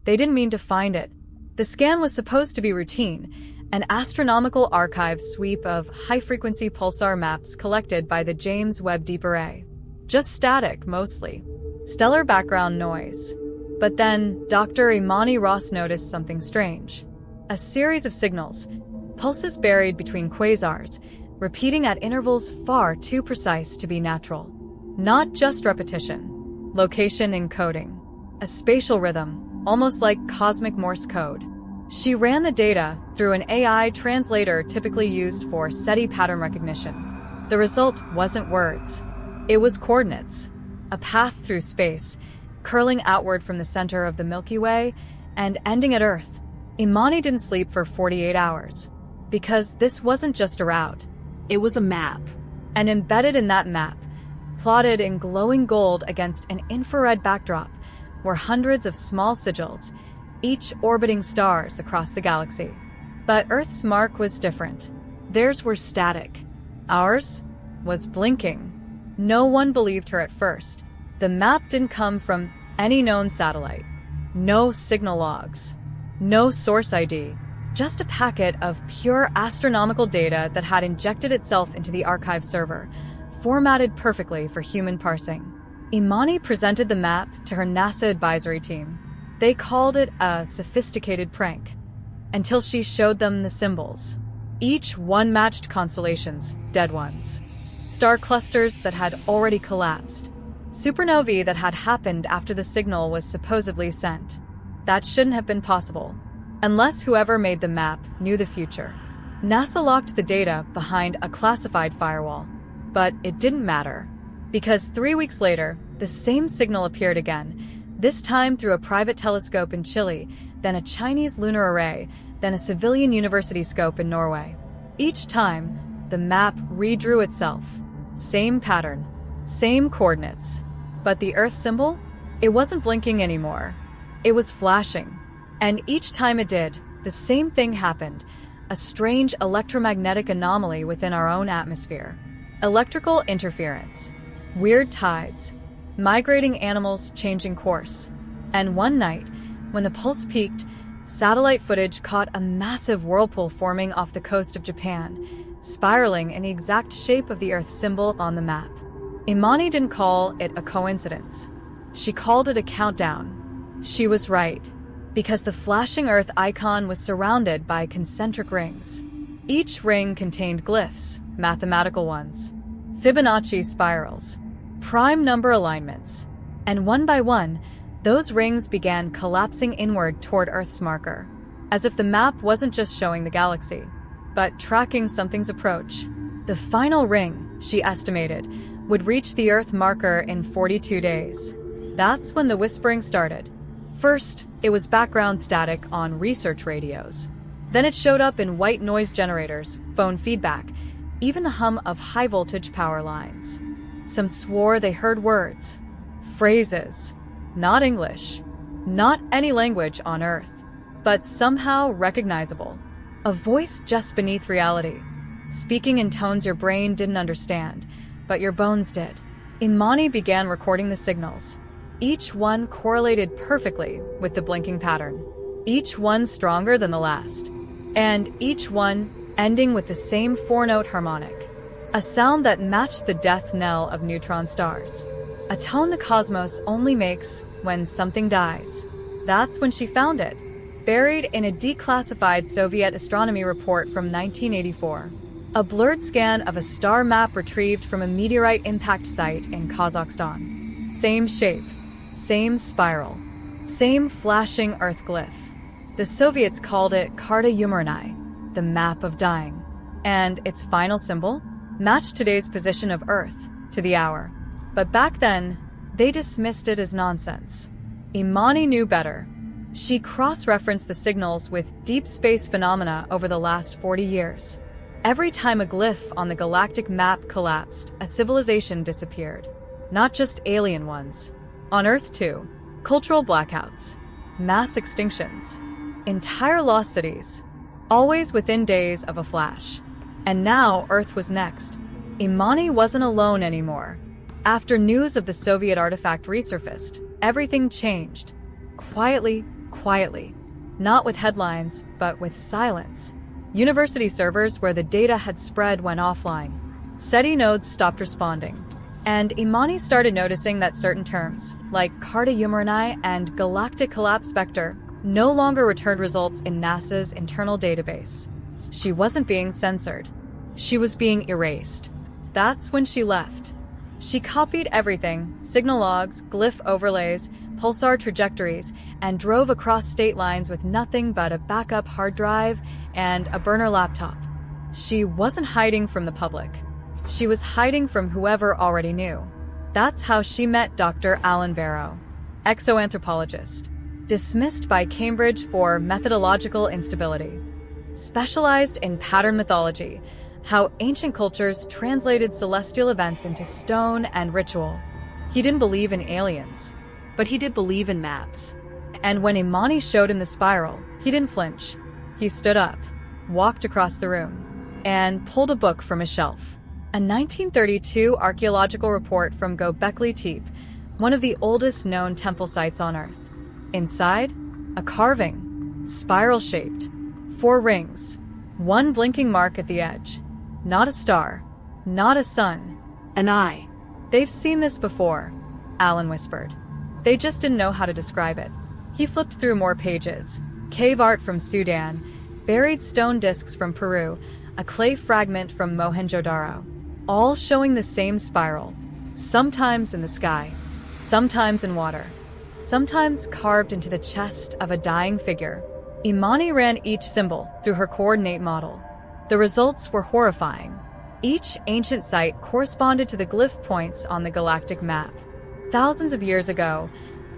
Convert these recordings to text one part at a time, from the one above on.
They didn't mean to find it. The scan was supposed to be routine, an astronomical archive sweep of high-frequency pulsar maps collected by the James Webb Deep Array. Just static, mostly. Stellar background noise. But then, Dr. Imani Ross noticed something strange. A series of signals, pulses buried between quasars, repeating at intervals far too precise to be natural. Not just repetition. Location encoding. A spatial rhythm, almost like cosmic Morse code. She ran the data through an AI translator typically used for SETI pattern recognition. The result wasn't words. It was coordinates. A path through space, curling outward from the center of the Milky Way and ending at Earth. Imani didn't sleep for 48 hours. Because this wasn't just a route. It was a map. And embedded in that map, plotted in glowing gold against an infrared backdrop, were hundreds of small sigils, each orbiting stars across the galaxy. But Earth's mark was different. Theirs were static. Ours was blinking. No one believed her at first. The map didn't come from any known satellite. No signal logs. No source ID. Just a packet of pure astronomical data that had injected itself into the archive server, formatted perfectly for human parsing. Imani presented the map to her NASA advisory team. They called it a sophisticated prank, until she showed them the symbols. Each one matched constellations, dead ones. Star clusters that had already collapsed. Supernovae that had happened after the signal was supposedly sent. That shouldn't have been possible, unless whoever made the map knew the future. NASA locked the data behind a classified firewall. But it didn't matter, because 3 weeks later, the same signal appeared again, this time through a private telescope in Chile, then a Chinese lunar array, then a civilian university scope in Norway. Each time, the map redrew itself. Same pattern, same coordinates. But the Earth symbol? It wasn't blinking anymore. It was flashing. And each time it did, the same thing happened, a strange electromagnetic anomaly within our own atmosphere. Electrical interference, weird tides, migrating animals changing course. And one night, when the pulse peaked, satellite footage caught a massive whirlpool forming off the coast of Japan, spiraling in the exact shape of the Earth symbol on the map. Imani didn't call it a coincidence. She called it a countdown. She was right, because the flashing Earth icon was surrounded by concentric rings. Each ring contained glyphs, mathematical ones, Fibonacci spirals, prime number alignments, and one by one, those rings began collapsing inward toward Earth's marker, as if the map wasn't just showing the galaxy, but tracking something's approach. The final ring, she estimated, would reach the Earth marker in 42 days. That's when the whispering started. First, it was background static on research radios. Then it showed up in white noise generators, phone feedback, even the hum of high-voltage power lines. Some swore they heard words, phrases, not English, not any language on Earth, but somehow recognizable. A voice just beneath reality, speaking in tones your brain didn't understand, but your bones did. Imani began recording the signals. Each one correlated perfectly with the blinking pattern. Each one stronger than the last. And each one ending with the same four-note harmonic. A sound that matched the death knell of neutron stars. A tone the cosmos only makes when something dies. That's when she found it, buried in a declassified Soviet astronomy report from 1984. A blurred scan of a star map retrieved from a meteorite impact site in Kazakhstan. Same shape, same spiral, same flashing Earth glyph. The Soviets called it Karta Umrnai, the map of dying. And its final symbol matched today's position of Earth to the hour. But back then, they dismissed it as nonsense. Imani knew better. She cross-referenced the signals with deep space phenomena over the last 40 years. Every time a glyph on the galactic map collapsed, a civilization disappeared. Not just alien ones. On Earth too. Cultural blackouts. Mass extinctions. Entire lost cities. Always within days of a flash. And now Earth was next. Imani wasn't alone anymore. After news of the Soviet artifact resurfaced, everything changed. Quietly, quietly. Not with headlines, but with silence. University servers where the data had spread went offline. SETI nodes stopped responding. And Imani started noticing that certain terms, like Carta-Umarani and Galactic collapse vector, no longer returned results in NASA's internal database. She wasn't being censored. She was being erased. That's when she left. She copied everything, signal logs, glyph overlays, pulsar trajectories, and drove across state lines with nothing but a backup hard drive and a burner laptop. She wasn't hiding from the public. She was hiding from whoever already knew. That's how she met Dr. Alan Barrow, exoanthropologist, dismissed by Cambridge for methodological instability. Specialized in pattern mythology, how ancient cultures translated celestial events into stone and ritual. He didn't believe in aliens, but he did believe in maps. And when Imani showed him the spiral, he didn't flinch. He stood up, walked across the room, and pulled a book from his shelf. A 1932 archaeological report from Göbekli Tepe, one of the oldest known temple sites on Earth. Inside, a carving, spiral-shaped, 4 rings, 1 blinking mark at the edge. Not a star, not a sun, an eye. They've seen this before, Alan whispered. They just didn't know how to describe it. He flipped through more pages. Cave art from Sudan, buried stone discs from Peru, a clay fragment from Mohenjo-Daro. All showing the same spiral, sometimes in the sky, sometimes in water, sometimes carved into the chest of a dying figure. Imani ran each symbol through her coordinate model. The results were horrifying. Each ancient site corresponded to the glyph points on the galactic map. Thousands of years ago,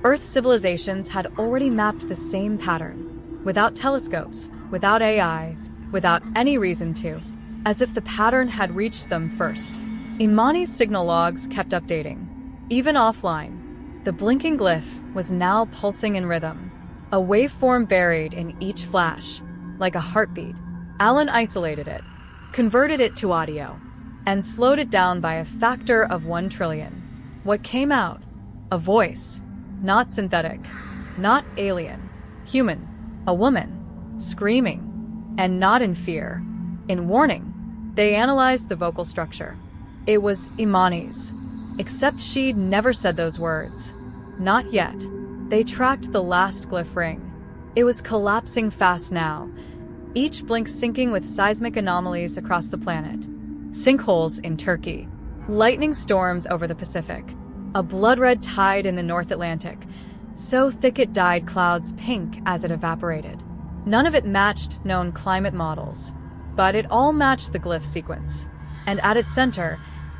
Earth civilizations had already mapped the same pattern, without telescopes, without AI, without any reason to, as if the pattern had reached them first. Imani's signal logs kept updating. Even offline, the blinking glyph was now pulsing in rhythm, a waveform buried in each flash, like a heartbeat. Alan isolated it, converted it to audio, and slowed it down by a factor of 1 trillion. What came out? A voice. Not synthetic, not alien, human, a woman, screaming, and not in fear, in warning. They analyzed the vocal structure. It was Imani's, except she'd never said those words. Not yet. They tracked the last glyph ring. It was collapsing fast now, each blink sinking with seismic anomalies across the planet. Sinkholes in Turkey, lightning storms over the Pacific, a blood-red tide in the North Atlantic, so thick it dyed clouds pink as it evaporated. None of it matched known climate models, but it all matched the glyph sequence. And at its center,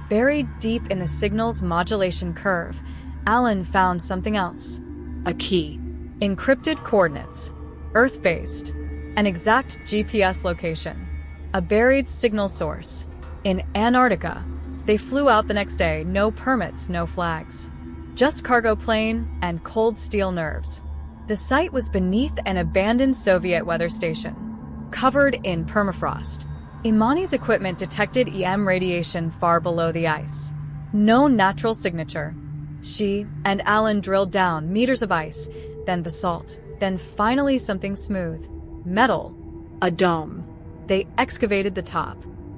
buried deep in the signal's modulation curve, Alan found something else. A key. Encrypted coordinates. Earth-based. An exact GPS location. A buried signal source. In Antarctica. They flew out the next day, no permits, no flags. Just cargo plane and cold steel nerves. The site was beneath an abandoned Soviet weather station, covered in permafrost. Imani's equipment detected EM radiation far below the ice. No natural signature. She and Alan drilled down meters of ice, then basalt, then finally something smooth. Metal. A dome. They excavated the top.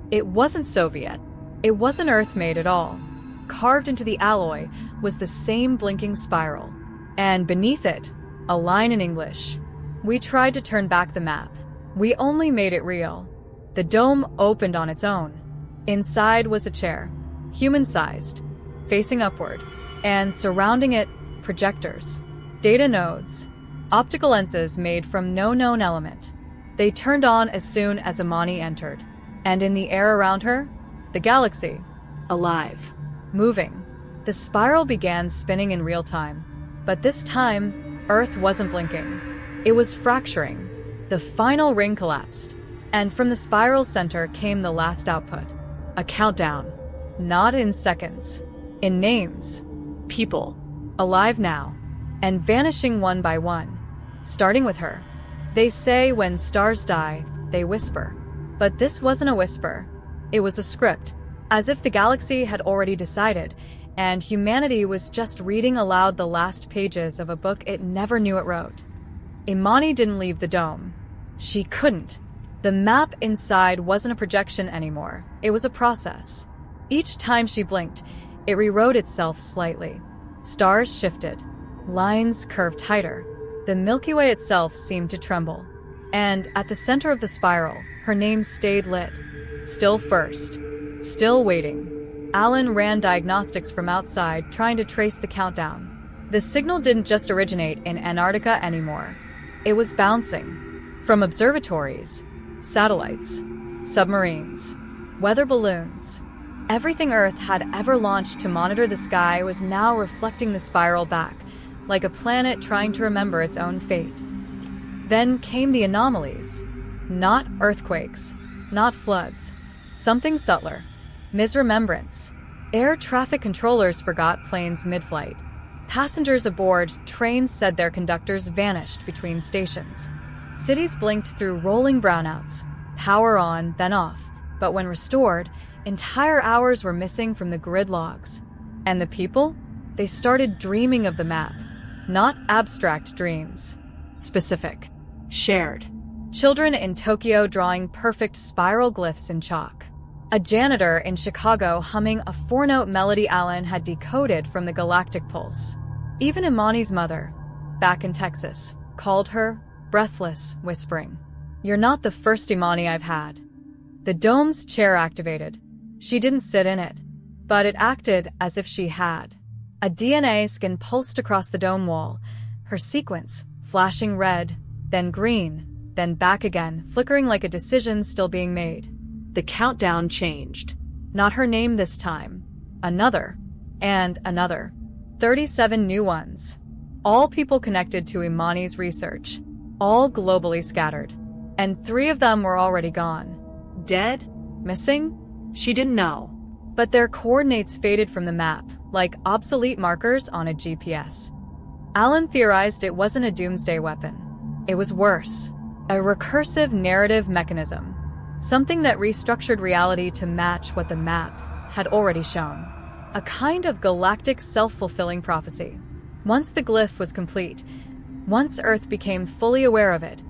It wasn't Soviet. It wasn't Earth-made at all. Carved into the alloy was the same blinking spiral. And beneath it, a line in English. We tried to turn back the map. We only made it real. The dome opened on its own. Inside was a chair, human-sized, facing upward, and surrounding it, projectors, data nodes, optical lenses made from no known element. They turned on as soon as Imani entered. And in the air around her, the galaxy. Alive. Moving. The spiral began spinning in real time. But this time, Earth wasn't blinking. It was fracturing. The final ring collapsed. And from the spiral's center came the last output. A countdown. Not in seconds. In names. People. Alive now. And vanishing one by one. Starting with her. They say when stars die, they whisper. But this wasn't a whisper. It was a script. As if the galaxy had already decided, and humanity was just reading aloud the last pages of a book it never knew it wrote. Imani didn't leave the dome. She couldn't. The map inside wasn't a projection anymore. It was a process. Each time she blinked, it rewrote itself slightly. Stars shifted. Lines curved tighter. The Milky Way itself seemed to tremble. And at the center of the spiral, her name stayed lit. Still first. Still waiting. Alan ran diagnostics from outside, trying to trace the countdown. The signal didn't just originate in Antarctica anymore. It was bouncing. From observatories, satellites, submarines, weather balloons. Everything Earth had ever launched to monitor the sky was now reflecting the spiral back, like a planet trying to remember its own fate. Then came the anomalies. Not earthquakes, not floods. Something subtler. Misremembrance. Air traffic controllers forgot planes mid-flight. Passengers aboard trains said their conductors vanished between stations. Cities blinked through rolling brownouts. Power on, then off. But when restored, entire hours were missing from the grid logs. And the people? They started dreaming of the map. Not abstract dreams. Specific. Shared. Children in Tokyo drawing perfect spiral glyphs in chalk. A janitor in Chicago humming a four-note melody Alan had decoded from the Galactic pulse. Even Imani's mother, back in Texas, called her, breathless, whispering, "You're not the first Imani I've had." The dome's chair activated. She didn't sit in it, but it acted as if she had. A DNA scan pulsed across the dome wall, her sequence flashing red, then green, then back again, flickering like a decision still being made. The countdown changed. Not her name this time. Another. And another. 37 new ones. All people connected to Imani's research. All globally scattered. And 3 of them were already gone. Dead? Missing? She didn't know. But their coordinates faded from the map, like obsolete markers on a GPS. Alan theorized it wasn't a doomsday weapon. It was worse. A recursive narrative mechanism. Something that restructured reality to match what the map had already shown. A kind of galactic self-fulfilling prophecy. Once the glyph was complete, once Earth became fully aware of it,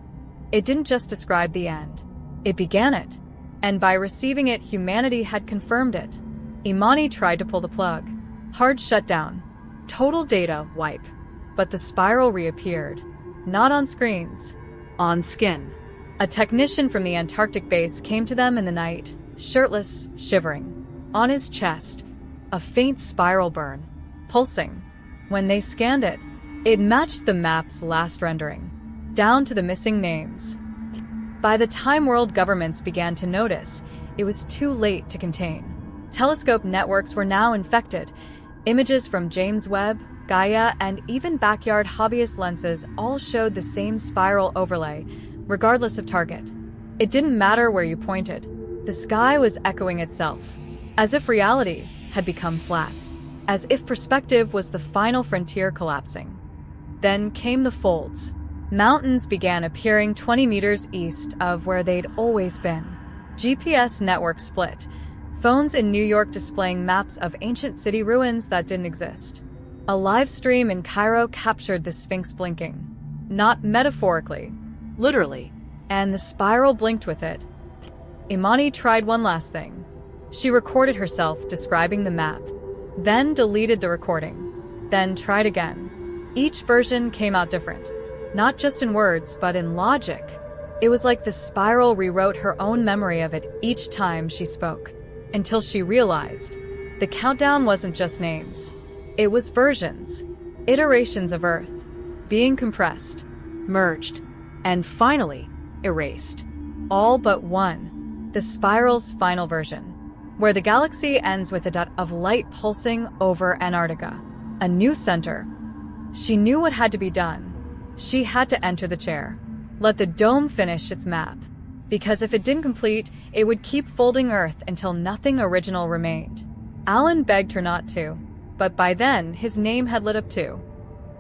it didn't just describe the end. It began it. And by receiving it, humanity had confirmed it. Imani tried to pull the plug. Hard shutdown. Total data wipe. But the spiral reappeared. Not on screens. On skin. A technician from the Antarctic base came to them in the night, shirtless, shivering. On his chest, a faint spiral burn, pulsing. When they scanned it, it matched the map's last rendering, down to the missing names. By the time world governments began to notice, it was too late to contain. Telescope networks were now infected. Images from James Webb, Gaia, and even backyard hobbyist lenses all showed the same spiral overlay, regardless of target. It didn't matter where you pointed. The sky was echoing itself, as if reality had become flat, as if perspective was the final frontier collapsing. Then came the folds. Mountains began appearing 20 meters east of where they'd always been. GPS networks split, phones in New York displaying maps of ancient city ruins that didn't exist. A live stream in Cairo captured the Sphinx blinking. Not metaphorically, literally. And the spiral blinked with it. Imani tried one last thing. She recorded herself describing the map, then deleted the recording, then tried again. Each version came out different, not just in words, but in logic. It was like the spiral rewrote her own memory of it each time she spoke, until she realized the countdown wasn't just names. It was versions, iterations of Earth, being compressed, merged, and finally erased. All but one, the spiral's final version, where the galaxy ends with a dot of light pulsing over Antarctica. A new center. She knew what had to be done. She had to enter the chair. Let the dome finish its map. Because if it didn't complete, it would keep folding Earth until nothing original remained. Alan begged her not to, but by then his name had lit up too.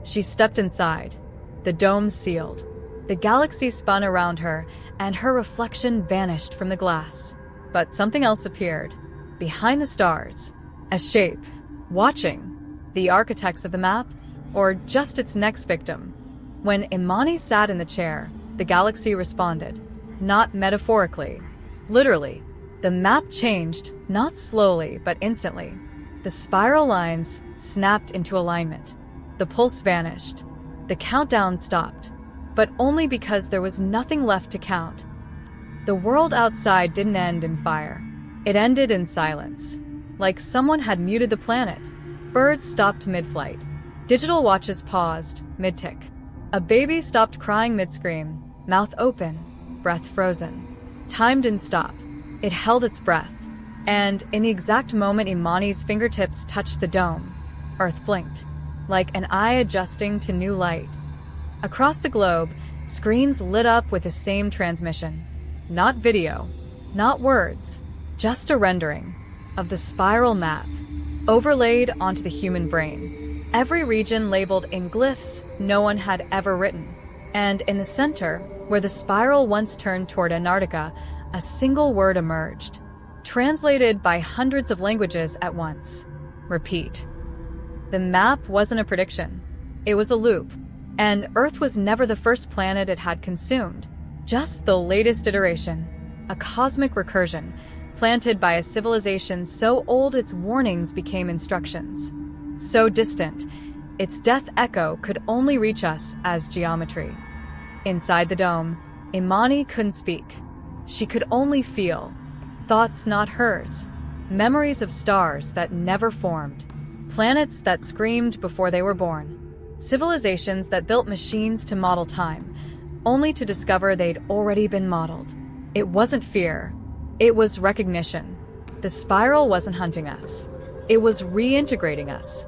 She stepped inside. The dome sealed. The galaxy spun around her, and her reflection vanished from the glass. But something else appeared. Behind the stars. A shape. Watching. The architects of the map? Or just its next victim? When Imani sat in the chair, the galaxy responded. Not metaphorically. Literally. The map changed, not slowly, but instantly. The spiral lines snapped into alignment. The pulse vanished. The countdown stopped. But only because there was nothing left to count. The world outside didn't end in fire. It ended in silence. Like someone had muted the planet. Birds stopped mid-flight. Digital watches paused, mid-tick. A baby stopped crying mid-scream, mouth open, breath frozen. Time didn't stop. It held its breath. And in the exact moment Imani's fingertips touched the dome, Earth blinked, like an eye adjusting to new light. Across the globe, screens lit up with the same transmission. Not video, not words, just a rendering of the spiral map, overlaid onto the human brain. Every region labeled in glyphs no one had ever written. And in the center, where the spiral once turned toward Antarctica, a single word emerged, translated by hundreds of languages at once. Repeat. The map wasn't a prediction. It was a loop. And Earth was never the first planet it had consumed, just the latest iteration, a cosmic recursion, planted by a civilization so old its warnings became instructions. So distant, its death echo could only reach us as geometry. Inside the dome, Imani couldn't speak. She could only feel. Thoughts not hers. Memories of stars that never formed. Planets that screamed before they were born. Civilizations that built machines to model time, only to discover they'd already been modeled. It wasn't fear. It was recognition. The spiral wasn't hunting us. It was reintegrating us.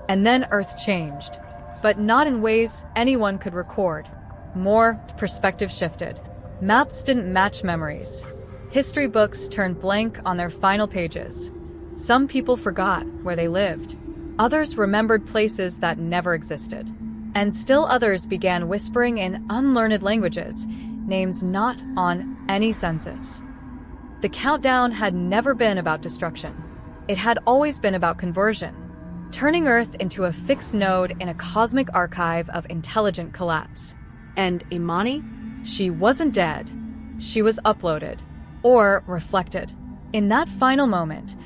And then Earth changed. But not in ways anyone could record. More, perspective shifted. Maps didn't match memories. History books turned blank on their final pages. Some people forgot where they lived. Others remembered places that never existed. And still others began whispering in unlearned languages, names not on any census. The countdown had never been about destruction. It had always been about conversion, turning Earth into a fixed node in a cosmic archive of intelligent collapse. And Imani? She wasn't dead. She was uploaded, or reflected. In that final moment,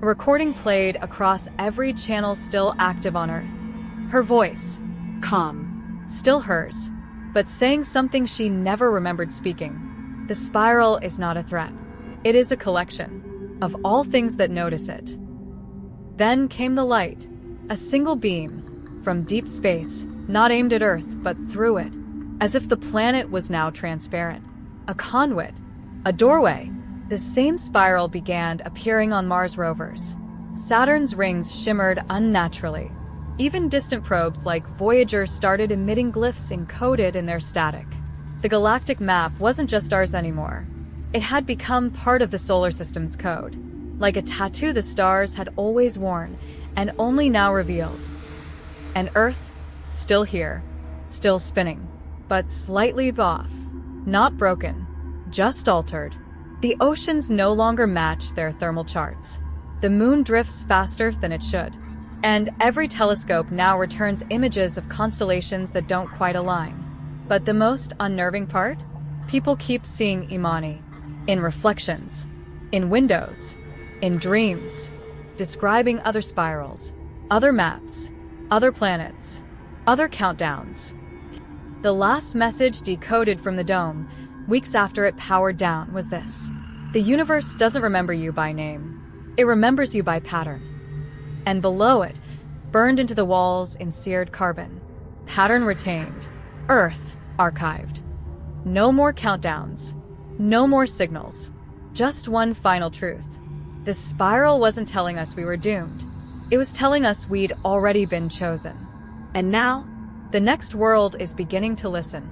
a recording played across every channel still active on Earth. Her voice, calm, still hers, but saying something she never remembered speaking. The spiral is not a threat. It is a collection of all things that notice it. Then came the light, a single beam, from deep space, not aimed at Earth, but through it, as if the planet was now transparent. A conduit, a doorway. The same spiral began appearing on Mars rovers. Saturn's rings shimmered unnaturally. Even distant probes like Voyager started emitting glyphs encoded in their static. The galactic map wasn't just ours anymore. It had become part of the solar system's code, like a tattoo the stars had always worn and only now revealed. And Earth, still here, still spinning, but slightly off, not broken, just altered. The oceans no longer match their thermal charts. The moon drifts faster than it should. And every telescope now returns images of constellations that don't quite align. But the most unnerving part? People keep seeing Imani. In reflections. In windows. In dreams. Describing other spirals. Other maps. Other planets. Other countdowns. The last message decoded from the dome, weeks after it powered down, was this. The universe doesn't remember you by name. It remembers you by pattern. And below it, burned into the walls in seared carbon. Pattern retained. Earth archived. No more countdowns. No more signals. Just one final truth. The spiral wasn't telling us we were doomed. It was telling us we'd already been chosen. And now, the next world is beginning to listen.